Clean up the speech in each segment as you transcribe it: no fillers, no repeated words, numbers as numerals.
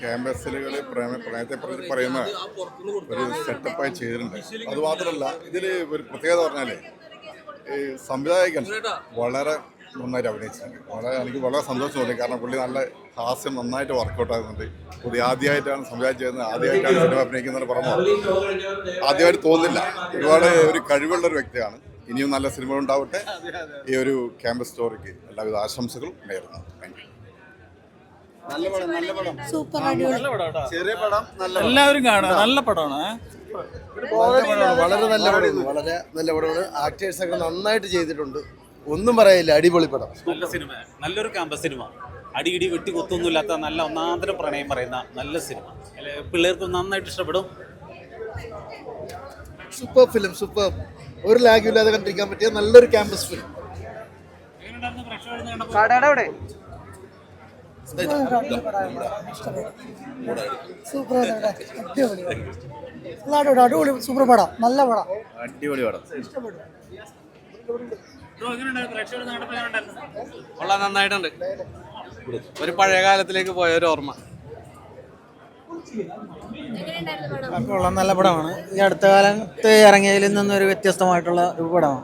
ക്യാമ്പസുകൾ പ്രണയത്തെപ്പറ്റി പറയുന്ന ഒരു സെറ്റപ്പായി ചെയ്തിട്ടുണ്ട്. അതുമാത്രമല്ല ഇതിൽ ഒരു പ്രത്യേകത പറഞ്ഞാൽ ഈ സംവിധായകൻ വളരെ നന്നായിട്ട് അഭിനയിച്ചിട്ടുണ്ട്. എനിക്ക് വളരെ സന്തോഷം തോന്നി. കാരണം പുള്ളി നല്ല ഹാസ്യം നന്നായിട്ട് വർക്കൗട്ട് ആകുന്നുണ്ട്. പുള്ളി ആദ്യമായിട്ടാണ് സംവിധാനം ചെയ്യുന്നത്, ആദ്യമായിട്ടാണ് സിനിമ അഭിനയിക്കുന്നത് പറയുമ്പോൾ ആദ്യമായിട്ട് തോന്നില്ല. ഒരുപാട് ഒരു കഴിവുള്ള ഒരു വ്യക്തിയാണ്. ഇനിയും നല്ല സിനിമ ഉണ്ടാവട്ടെ. ഈ ഒരു ക്യാമ്പസ് സ്റ്റോറിക്ക് എല്ലാവിധ ആശംസകളും നേരുന്നു. Thank you. സൂപ്പർ അടിപൊളി ചെറിയ പടം എല്ലാവരും കാണുക. നല്ല പടമാണ്. വളരെ നല്ല പടമാണ്. വളരെ നല്ല പടമാണ്. ആക്ടേഴ്സ് ഒക്കെ നന്നായിട്ട് ചെയ്തിട്ടുണ്ട്. ഒന്നും പറയില്ല. അടിപൊളി പടം. നല്ല സിനിമ, നല്ലൊരു ക്യാമ്പസ് സിനിമ. അടിയിടി വെട്ടി കൊത്തൊന്നുമില്ലാത്ത നല്ല ഒന്നാന്തരം പ്രണയം പറയുന്ന നല്ല സിനിമ. പിള്ളേർക്ക് നന്നായിട്ട് ഇഷ്ടപ്പെടും. Super film, super. ഒരു ലാഗും ഇല്ലാതെ കണ്ടിരിക്കാൻ പറ്റിയ നല്ലൊരു ക്യാമ്പസ് ഫിലിം. സൂപ്പർ അടിപൊളി അടിപൊളി സൂപ്പർ പടം. നല്ല പടം, അടിപൊളി പടം. കൊള്ളാൻ നന്നായിട്ടുണ്ട്. ഒരു പഴയ കാലത്തിലേക്ക് പോയ ഒരു ഓർമ്മ. കൊള്ളാം, നല്ല പടമാണ്. ഈ അടുത്ത കാലത്ത് ഇറങ്ങിയതിൽ നിന്നൊരു വ്യത്യസ്തമായിട്ടുള്ള ഒരു പടമാണ്.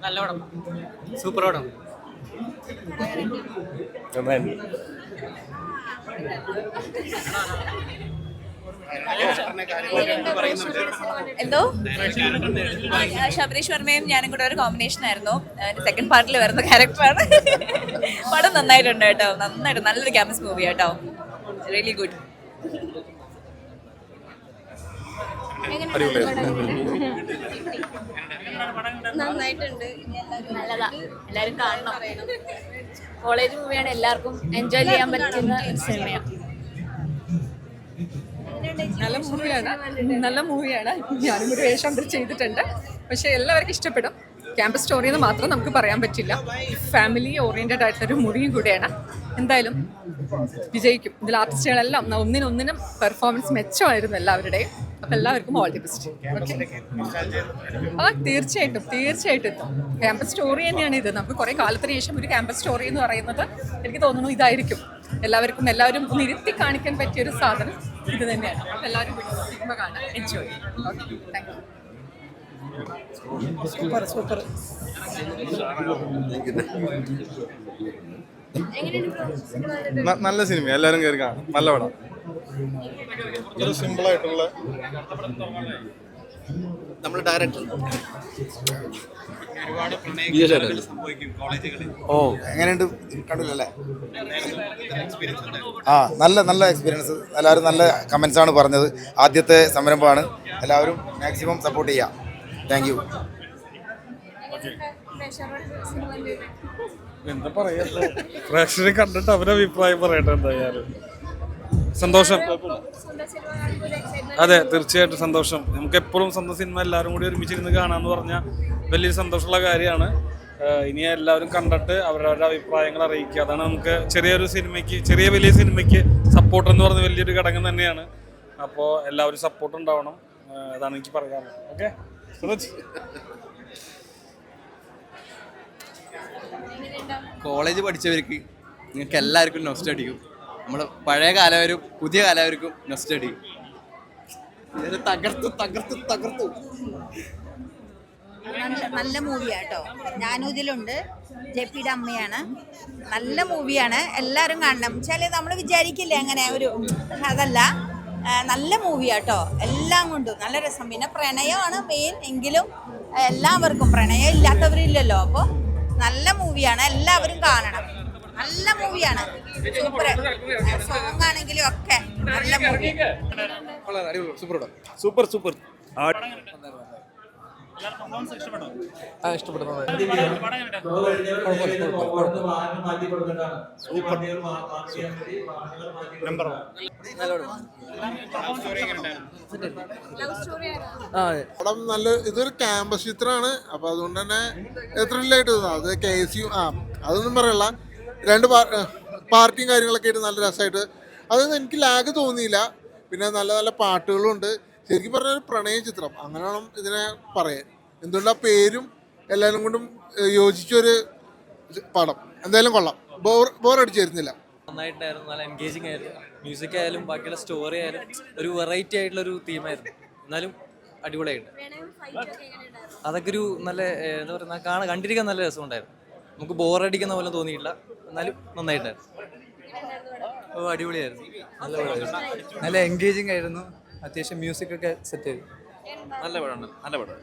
നല്ല പടം, സൂപ്പർ പടം. എന്തോ ശബരീഷ് വർമ്മയും ഞാനും കൂടെ ഒരു കോമ്പിനേഷൻ ആയിരുന്നു. സെക്കൻഡ് പാർട്ടിൽ വരുന്ന ക്യാരക്ടറാണ്. പടം നന്നായിട്ടുണ്ട് കേട്ടോ, നന്നായിട്ട് നല്ലൊരു ക്യാമ്പസ് മൂവി കേട്ടോ. Really good. നന്നായിട്ടുണ്ട്, നല്ലതാ, എല്ലാവരും കാണണം. കോളേജ് മൂവിയാണ്, എല്ലാവർക്കും എൻജോയ് ചെയ്യാൻ പറ്റുന്ന ഒരു സിനിമയാണ്. നല്ല മൂവിയാണ്. ഞാനും ഒരു വേഷം ചെയ്തിട്ടുണ്ട്. പക്ഷെ എല്ലാവർക്കും ഇഷ്ടപ്പെടും. ക്യാമ്പസ് സ്റ്റോറി എന്ന് മാത്രം നമുക്ക് പറയാൻ പറ്റില്ല. ഫാമിലി ഓറിയന്റഡ് ആയിട്ടുള്ളൊരു മൂവിയും കൂടെയാണ്. എന്തായാലും വിജയിക്കും. ഇതിൽ ആർട്ടിസ്റ്റുകളെല്ലാം ഒന്നിനൊന്നിനും പെർഫോമൻസ് മെച്ചമായിരുന്നു എല്ലാവരുടെയും. അപ്പം എല്ലാവർക്കും ഓൾ ദി ബെസ്റ്റ്. തീർച്ചയായിട്ടും ക്യാമ്പസ് സ്റ്റോറി തന്നെയാണ് ഇത്. നമുക്ക് കുറേ കാലത്തിന് ശേഷം ഒരു ക്യാമ്പസ് സ്റ്റോറി എന്ന് പറയുന്നത് എനിക്ക് തോന്നുന്നു ഇതായിരിക്കും. എല്ലാവരും ഒന്ന് ഇരുത്തി കാണിക്കാൻ പറ്റിയൊരു സാധനം ഇത് തന്നെയാണ്. അപ്പം എല്ലാവരും സിനിമ കാണാൻ എൻജോയ് ചെയ്യും. Okay, thank you. സൂപ്പർ നല്ല സിനിമ, എല്ലാവരും കയറി കാണാം. നല്ല പടം. ഒരു സിമ്പിൾ ആയിട്ടുള്ള നമ്മൾ ഡയറക്ടർ ഓ എങ്ങനെയുണ്ട് കണ്ടില്ലല്ലേ? നല്ല എക്സ്പീരിയൻസ്. എല്ലാവരും നല്ല കമൻസ് ആണ് പറഞ്ഞത്. ആദ്യത്തെ സംരംഭമാണ്. എല്ലാവരും മാക്സിമം സപ്പോർട്ട് ചെയ്യാം. Thank you. എന്താ പറയാ, പ്രേക്ഷകരെ കണ്ടിട്ട് അവരുടെ അഭിപ്രായം പറയട്ടെ. എന്തായാലും സന്തോഷം. അതെ, തീർച്ചയായിട്ടും സന്തോഷം. നമുക്ക് എപ്പോഴും സ്വന്തം സിനിമ എല്ലാവരും കൂടി ഒരുമിച്ചിരുന്ന് കാണാമെന്ന് പറഞ്ഞാൽ വലിയൊരു സന്തോഷമുള്ള കാര്യമാണ്. ഇനി എല്ലാവരും കണ്ടിട്ട് അവരവരുടെ അഭിപ്രായങ്ങൾ അറിയിക്കുക. അതാണ് നമുക്ക് ചെറിയ വലിയ സിനിമയ്ക്ക് സപ്പോർട്ട് എന്ന് പറഞ്ഞ വലിയൊരു ഘടകം തന്നെയാണ്. അപ്പോൾ എല്ലാവരും സപ്പോർട്ട് ഉണ്ടാവണം. അതാണ് എനിക്ക് പറയാനുള്ളത്. ഓക്കെ, കോളേജ് പഠിച്ചവർക്ക് നിങ്ങൾക്ക് എല്ലാവർക്കും നൊസ്റ്റ അടിക്കും. നമ്മൾ പഴയ കാലവരും പുതിയ കാലവർക്കും നൊസ്റ്റ അടിക്കും. തകർത്തു. നല്ല മൂവിയാട്ടോ. ഞാനും ഇതിലുണ്ട്. ജെപ്പിയുടെ അമ്മയാണ്. നല്ല മൂവിയാണ്, എല്ലാവരും കാണണം. വെച്ചാൽ നമ്മൾ വിചാരിക്കില്ലേ അങ്ങനെ ഒരു, അതല്ല, നല്ല മൂവിയാട്ടോ. എല്ലാം കൊണ്ടും നല്ല രസം. പിന്നെ പ്രണയമാണ് മെയിൻ. എങ്കിലും എല്ലാവർക്കും, പ്രണയം ഇല്ലാത്തവരില്ലല്ലോ. അപ്പോൾ നല്ല മൂവിയാണ്, എല്ലാവരും കാണണം. നല്ല മൂവിയാണ്, സൂപ്പർ. സോങ് ആണെങ്കിലും ഒക്കെ നല്ല മൂവി. സൂപ്പർ പടം നല്ല. ഇതൊരു ക്യാമ്പസ് ചിത്രമാണ്. അപ്പോൾ അതുകൊണ്ട് തന്നെ ത്രില്ലായിട്ട് തോന്നുന്നു. അത് KSU അതൊന്നും പറയല്ല. രണ്ട് പാർട്ടിയും കാര്യങ്ങളൊക്കെ ആയിട്ട് നല്ല രസമായിട്ട്. അതൊന്നും എനിക്ക് ലാഗ് തോന്നിയില്ല. പിന്നെ നല്ല നല്ല പാട്ടുകളുണ്ട്. ശരിക്കും പറഞ്ഞ ഒരു പ്രണയ ചിത്രം അങ്ങനെ വേണം ഇതിനെ പറയാൻ. എന്തുകൊണ്ട് ആ പേരും എല്ലാവരും കൊണ്ടും യോജിച്ചൊരു പടം. എന്തായാലും കൊള്ളാം. ബോറടിച്ചു വരുന്നില്ല. നന്നായിട്ടുണ്ടായിരുന്നു, നല്ല എൻഗേജിങ് ആയിരുന്നു. മ്യൂസിക് ആയാലും ബാക്കിയുള്ള സ്റ്റോറി ആയാലും ഒരു വെറൈറ്റി ആയിട്ടുള്ളൊരു തീമായിരുന്നു. എന്നാലും അടിപൊളിയായിട്ട് അതൊക്കെ ഒരു നല്ല എന്താ പറയുക, കണ്ടിരിക്കാൻ നല്ല രസമുണ്ടായിരുന്നു. നമുക്ക് ബോറടിക്കുന്ന പോലെ തോന്നിയില്ല, എന്നാലും നന്നായിട്ടുണ്ടായിരുന്നു. ഓ അടിപൊളിയായിരുന്നു, നല്ല പടമായിരുന്നു, നല്ല എൻഗേജിങ് ആയിരുന്നു. അത്യാവശ്യം മ്യൂസിക് ഒക്കെ സെറ്റ് ചെയ്തു. നല്ല പടമാണ്, നല്ല പടം.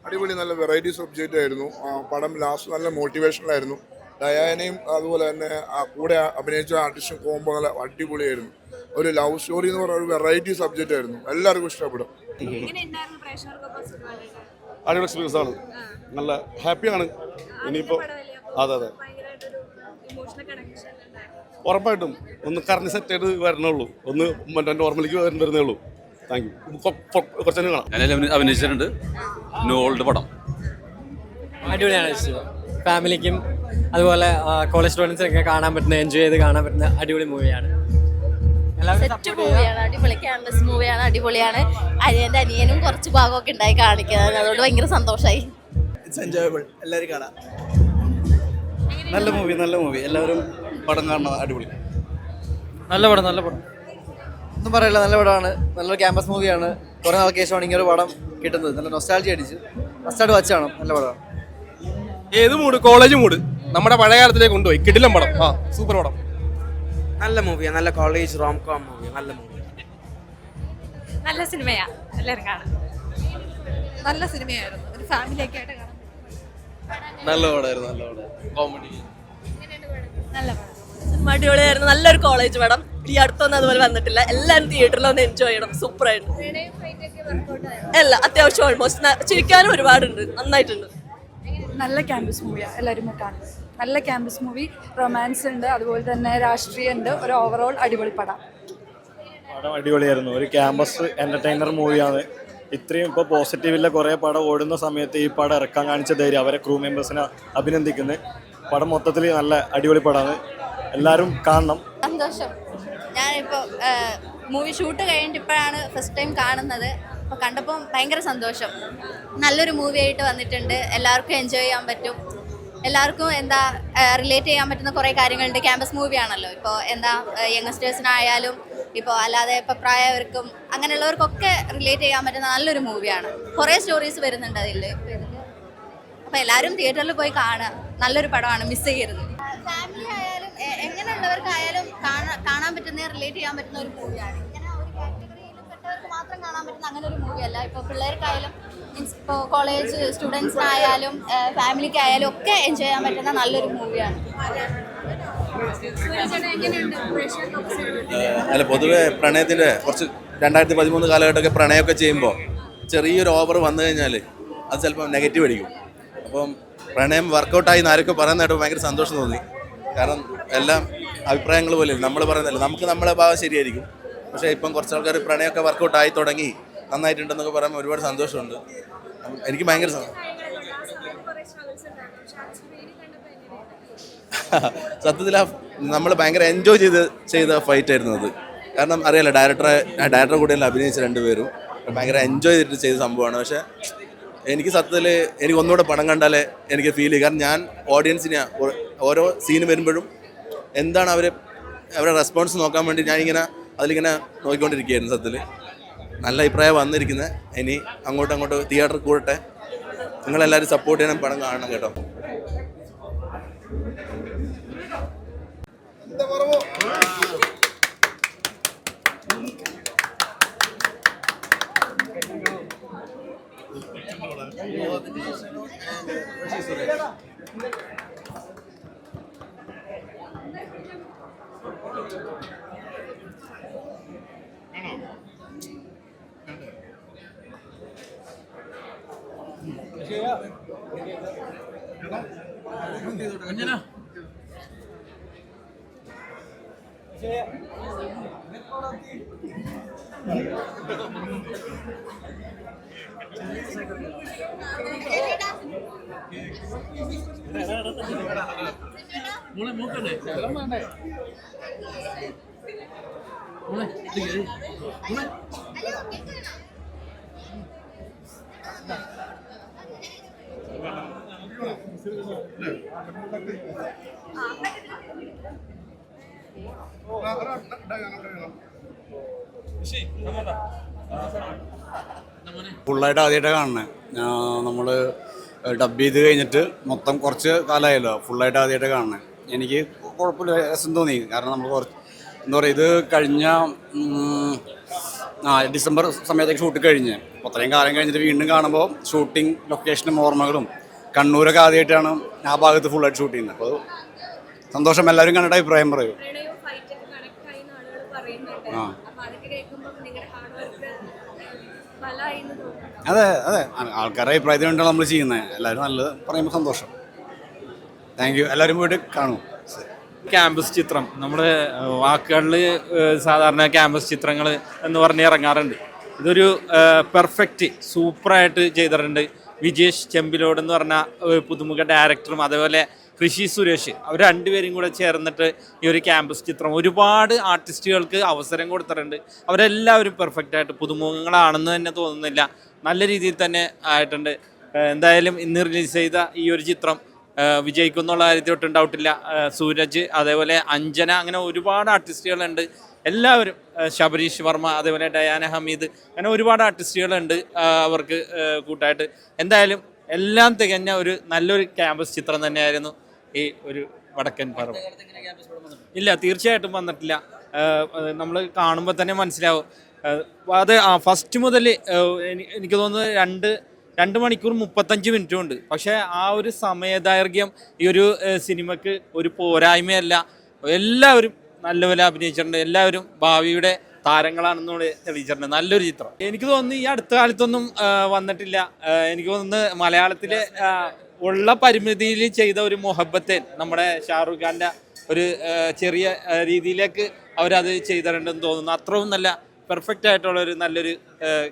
അടിപൊളി, നല്ല വെറൈറ്റി സബ്ജക്റ്റ് ആയിരുന്നു. പടം ലാസ്റ്റ് നല്ല മോട്ടിവേഷണലായിരുന്നു. ഡയാനയും അതുപോലെ തന്നെ ആ കൂടെ അഭിനയിച്ച ആർട്ടിസ്റ്റും കോമ്പോ നല്ല അടിപൊളിയായിരുന്നു. ഒരു ലവ് സ്റ്റോറി എന്ന് പറഞ്ഞ ഒരു വെറൈറ്റി സബ്ജക്റ്റ് ആയിരുന്നു. എല്ലാവർക്കും ഇഷ്ടപ്പെടും. അടിപൊളി എക്സ്പീരിയൻസ് ആണ്, നല്ല ഹാപ്പിയാണ്. ഇനിയിപ്പോൾ അതെ ഉറപ്പായിട്ടും ഒന്ന് കറണ്ട് സെറ്റ് ആയിട്ട് വരണുള്ളൂ, ഒന്ന് മറ്റേ നോർമലിക്ക് വരുന്നേ ഉള്ളൂ. Thank you. കുറച്ചു കാണാം. ഞാൻ അഭിനയിച്ചിട്ടുണ്ട്. ഓൾഡ് പടം അടിപൊളിയാണ്. ഫാമിലിക്കും അതുപോലെ കോളേജ് സ്റ്റുഡൻസിനൊക്കെ കാണാൻ പറ്റുന്ന, എൻജോയ് ചെയ്ത് കാണാൻ പറ്റുന്ന അടിപൊളി മൂവിയാണ്. സെറ്റ് മൂവിയാണ്, അടിപൊളി ക്യാമ്പസ് മൂവിയാണ്, അടിപൊളിയാണ്. അനിയൻ്റെ അനിയനും കുറച്ച് ഭാഗമൊക്കെ ഉണ്ടായി കാണിക്കുന്നത്, അതുകൊണ്ട് ഭയങ്കര സന്തോഷമായി. ഇറ്റ്സ് എൻജോയബിൾ, എല്ലാവരും കാണാം. നല്ല മൂവി, എല്ലാവരും പടം കാണണം. അടിപൊളി, നല്ല പടം ഒന്നും പറയില്ല, നല്ല പടമാണ്. നല്ലൊരു ക്യാമ്പസ് മൂവിയാണ്. കുറേ നാൾക്ക് ശേഷമാണ് ഇങ്ങനെ ഒരു പടം കിട്ടുന്നത്. നല്ല നൊസ്റ്റാൾജി അടിച്ച് ഫസ്റ്റായിട്ട് വാച്ചാണ്. നല്ല പടമാണ്. ഏത് മൂഡ്? കോളേജ് മൂഡ് നമ്മുടെ പഴയ കാലത്തിലേക്ക് കൊണ്ടുപോയി. കിടിലം പടം, സൂപ്പർ പടം. നല്ല മൂവിയാണ്, നല്ല കോളേജ് റോം കോം മൂവി, നല്ല മൂവി. നല്ല സിനിമയാണ്, എല്ലാവരും കാണാം. നല്ല സിനിമയായിരുന്നു, ഒരു ഫാമിലിയൊക്കെ ആയിട്ട് കാണാം. നല്ല പടമായിരുന്നു, കോമഡി. നല്ല പടം, അടിപൊളിയായിരുന്നു. നല്ലൊരു കോളേജ് പടം. ഈ അടുത്തൊന്നും അതുപോലെ വന്നിട്ടില്ല. എല്ലാവരും തിയേറ്ററിൽ ഒന്ന് എൻജോയ് ചെയ്യണം. സൂപ്പറായിരുന്നു. അല്ല, അത്യാവശ്യം ഓൾമോസ്റ്റ് ചിരിക്കാനും ഒരുപാടുണ്ട്, നന്നായിട്ടുണ്ട്. നല്ല ക്യാമ്പസ് മൂവിയാണ്, എല്ലാവരും കാണും. നല്ല ക്യാമ്പസ് മൂവി, റൊമാൻസ് ഉണ്ട്, അതുപോലെ തന്നെ രാഷ്ട്രീയം ഉണ്ട്. ഒരു ഓവറോൾ അടിപൊളി പടം. അടിപൊളിയായിരുന്നു. ഒരു ക്യാമ്പസ് എന്റർടൈനർ മൂവിയാണ്. ഇത്രയും ഇപ്പോൾ പോസിറ്റീവില്ല കുറേ പടം ഓടുന്ന സമയത്ത് ഈ പടം ഇറക്കാൻ കാണിച്ച ധൈര്യം അവരെ ക്രൂ മെമ്പേഴ്സിനെ അഭിനന്ദിക്കുന്നത്. പടം മൊത്തത്തിൽ നല്ല അടിപൊളി പടമാണ്, എല്ലാവരും കാണണം. സന്തോഷം. ഞാനിപ്പോൾ മൂവി ഷൂട്ട് കഴിഞ്ഞിട്ട് ഇപ്പോഴാണ് ഫസ്റ്റ് ടൈം കാണുന്നത്. അപ്പോൾ കണ്ടപ്പോൾ ഭയങ്കര സന്തോഷം. നല്ലൊരു മൂവി ആയിട്ട് വന്നിട്ടുണ്ട്. എല്ലാവർക്കും എൻജോയ് ചെയ്യാൻ പറ്റും. എല്ലാവർക്കും എന്താ റിലേറ്റ് ചെയ്യാൻ പറ്റുന്ന കുറേ കാര്യങ്ങളുണ്ട്. ക്യാമ്പസ് മൂവിയാണല്ലോ. ഇപ്പോൾ എന്താ യങ്സ്റ്റേഴ്സിനായാലും ഇപ്പോൾ അല്ലാതെ ഇപ്പോൾ പ്രായവർക്കും അങ്ങനെയുള്ളവർക്കൊക്കെ റിലേറ്റ് ചെയ്യാൻ പറ്റുന്ന നല്ലൊരു മൂവിയാണ്. കുറേ സ്റ്റോറീസ് വരുന്നുണ്ട് അതിൽ. അപ്പോൾ എല്ലാവരും തിയേറ്ററിൽ പോയി കാണുക. നല്ലൊരു പടമാണ്, മിസ് ചെയ്യരുത്. ഫാമിലി ആയാലും എങ്ങനെയുള്ളവർക്കായാലും കാണാൻ പറ്റുന്ന, റിലേറ്റ് ചെയ്യാൻ പറ്റുന്ന ഒരു മൂവിയാണ്. ഇങ്ങനെ ഒരു കാറ്റഗറിയിൽ പെട്ടവർക്ക് മാത്രം കാണാൻ പറ്റുന്ന അങ്ങനെ ഒരു മൂവിയല്ല. ഇപ്പോൾ പിള്ളേർക്കായാലും ഇപ്പോൾ കോളേജ് സ്റ്റുഡൻസിനായാലും ഫാമിലിക്കായാലും ഒക്കെ എൻജോയ് ചെയ്യാൻ പറ്റുന്ന നല്ലൊരു മൂവിയാണ്. അല്ല, പൊതുവെ പ്രണയത്തിൻ്റെ കുറച്ച് 2013 കാലഘട്ടമൊക്കെ പ്രണയമൊക്കെ ചെയ്യുമ്പോൾ ചെറിയൊരു ഓവർ വന്നു കഴിഞ്ഞാൽ അത് ചിലപ്പോൾ നെഗറ്റീവ് അടിക്കും. അപ്പം പ്രണയം വർക്കൗട്ടായി ആരൊക്കെ പറയുന്നതായിട്ട് ഭയങ്കര സന്തോഷം തോന്നി. കാരണം എല്ലാം അഭിപ്രായങ്ങൾ പോലെ നമ്മൾ പറയുന്നില്ല, നമുക്ക് നമ്മളെ ഭാഗം ശരിയായിരിക്കും. പക്ഷേ ഇപ്പം കുറച്ച് ആൾക്കാർ പ്രണയമൊക്കെ വർക്കൗട്ടായി തുടങ്ങി, നന്നായിട്ടുണ്ടെന്നൊക്കെ പറയുമ്പോൾ ഒരുപാട് സന്തോഷമുണ്ട്. എനിക്ക് ഭയങ്കര സത്യത്തിൽ നമ്മൾ ഭയങ്കര എൻജോയ് ചെയ്ത ഫൈറ്റ് ആയിരുന്നു അത്. കാരണം അറിയാലോ, ഡയറക്ടറെ കൂടെ അഭിനയിച്ച രണ്ടുപേരും ഭയങ്കര എൻജോയ് ചെയ്തിട്ട് ചെയ്ത സംഭവമാണ്. പക്ഷേ എനിക്ക് സത്യത്തിൽ എനിക്ക് ഒന്നുകൂടെ പടം കണ്ടാലേ എനിക്ക് ഫീൽ ചെയ്യും. കാരണം ഞാൻ ഓഡിയൻസിനെ ഓരോ സീന് വരുമ്പോഴും എന്താണ് അവരെ റെസ്പോൺസ് നോക്കാൻ വേണ്ടി ഞാനിങ്ങനെ അതിലിങ്ങനെ നോക്കിക്കൊണ്ടിരിക്കുകയായിരുന്നു. സത്യത്തിൽ നല്ല അഭിപ്രായം വന്നിരിക്കുന്നത്. ഇനി അങ്ങോട്ട് തിയേറ്ററിൽ കൂടട്ടെ. നിങ്ങളെല്ലാവരും സപ്പോർട്ട് ചെയ്യണം, പടം കാണണം കേട്ടോ. മോളെ ഫുള്ളായിട്ട് ആദ്യമായിട്ട് കാണണേ. നമ്മൾ ഡബ് ചെയ്ത് കഴിഞ്ഞിട്ട് മൊത്തം കുറച്ച് കാലമായല്ലോ, ഫുള്ളായിട്ട് ആദ്യമായിട്ട് കാണണേ. എനിക്ക് കുഴപ്പമില്ല, രസം തോന്നി. കാരണം നമ്മൾ കുറച്ച് എന്താ പറയുക, ഇത് കഴിഞ്ഞ ഡിസംബർ സമയത്തേക്ക് ഷൂട്ട് കഴിഞ്ഞ് അപ്പോൾ അത്രയും കാലം കഴിഞ്ഞിട്ട് വീണ്ടും കാണുമ്പോൾ ഷൂട്ടിംഗ് ലൊക്കേഷനും ഓർമ്മകളും കണ്ണൂരൊക്കെ ആദ്യമായിട്ടാണ് ആ ഭാഗത്ത് ഫുള്ളായിട്ട് ഷൂട്ട് ചെയ്യുന്നത്. അപ്പോൾ സന്തോഷം. എല്ലാവരും കണ്ടിട്ട് അഭിപ്രായം പറയും. അതെ അതെ, ആൾക്കാരുടെ അഭിപ്രായത്തിന് വേണ്ടിയാണ് നമ്മൾ ചെയ്യുന്നത്. എല്ലാവരും നല്ലത് പറയുമ്പോൾ സന്തോഷം. Thank you. എല്ലാവരും പോയിട്ട് കാണും. ക്യാമ്പസ് ചിത്രം നമ്മുടെ വാക്കുകളിൽ സാധാരണ ക്യാമ്പസ് ചിത്രങ്ങൾ എന്ന് പറഞ്ഞ് ഇറങ്ങാറുണ്ട്. ഇതൊരു പെർഫെക്റ്റ് സൂപ്പറായിട്ട് ചെയ്തിട്ടുണ്ട്. വിജേഷ് ചെമ്പിലോട് എന്ന് പറഞ്ഞ പുതുമുഖ ഡയറക്ടറും അതേപോലെ ഋഷി സുരേഷ്, അവർ രണ്ടുപേരും കൂടെ ചേർന്നിട്ട് ഈ ഒരു ക്യാമ്പസ് ചിത്രം ഒരുപാട് ആർട്ടിസ്റ്റുകൾക്ക് അവസരം കൊടുത്തിട്ടുണ്ട്. അവരെല്ലാവരും പെർഫെക്റ്റായിട്ട് പുതുമുഖങ്ങളാണെന്ന് തന്നെ തോന്നുന്നില്ല, നല്ല രീതിയിൽ തന്നെ ആയിട്ടുണ്ട്. എന്തായാലും ഇന്ന് റിലീസ് ചെയ്ത ഈ ഒരു ചിത്രം വിജയിക്കുന്നുള്ള കാര്യത്തിൽ ഒട്ടും ഡൗട്ടില്ല. സൂരജ്, അതേപോലെ അഞ്ജന, അങ്ങനെ ഒരുപാട് ആർട്ടിസ്റ്റുകളുണ്ട്. എല്ലാവരും, ശബരീഷ് വർമ്മ, അതേപോലെ ഡയാന ഹമീദ്, അങ്ങനെ ഒരുപാട് ആർട്ടിസ്റ്റുകളുണ്ട് അവർക്ക് കൂട്ടായിട്ട്. എന്തായാലും എല്ലാം തികഞ്ഞ ഒരു നല്ലൊരു ക്യാമ്പസ് ചിത്രം തന്നെയായിരുന്നു ഈ ഒരു വടക്കൻ പർവ്വം. ഇല്ല, തീർച്ചയായിട്ടും വന്നിട്ടില്ല. നമ്മൾ കാണുമ്പോൾ തന്നെ മനസ്സിലാവും. അത് ഫസ്റ്റ് മുതൽ എനിക്ക് തോന്നുന്നത് 2 മണിക്കൂർ 35 മിനിറ്റും ഉണ്ട്. പക്ഷേ ആ ഒരു സമയദൈർഘ്യം ഈ ഒരു സിനിമയ്ക്ക് ഒരു പോരായ്മയല്ല. എല്ലാവരും നല്ലപോലെ അഭിനയിച്ചിട്ടുണ്ട്. എല്ലാവരും ഭാവിയുടെ താരങ്ങളാണെന്നൂടെ തെളിയിച്ചിട്ടുണ്ട്. നല്ലൊരു ചിത്രം. എനിക്ക് തോന്നുന്നു ഈ അടുത്ത കാലത്തൊന്നും വന്നിട്ടില്ല. എനിക്ക് തോന്നുന്നു മലയാളത്തിലെ ഉള്ള പരിമിതിയിൽ ചെയ്ത ഒരു മൊഹബത്തേൻ, നമ്മുടെ ഷാറുഖ് ഖാൻ്റെ ഒരു ചെറിയ രീതിയിലേക്ക് അവരത് ചെയ്തിട്ടുണ്ടെന്ന് തോന്നുന്നു. അത്രയും നല്ല പെർഫെക്റ്റ് ആയിട്ടുള്ള ഒരു നല്ലൊരു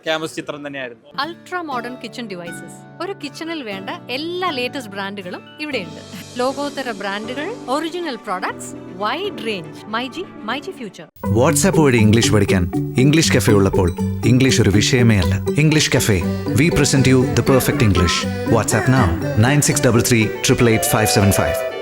ക്യാമ്പസ് ചിത്രം തന്നെയായിരുന്നു. Ultra modern kitchen devices. ഒരു കിച്ചണിൽ വേണ്ട എല്ലാ ലേറ്റസ്റ്റ് ബ്രാൻഡുകളും ഇവിടെയുണ്ട്. ലോകോത്തര ബ്രാൻഡുകൾ, original products, wide range. MyG future. WhatsApp വഴി ഇംഗ്ലീഷ് പഠിക്കാൻ ഇംഗ്ലീഷ് കഫേ ഉള്ളപ്പോൾ ഇംഗ്ലീഷ് ഒരു വിഷയമേ അല്ല. English cafe, we present you the perfect English. WhatsApp now 9633 888 575.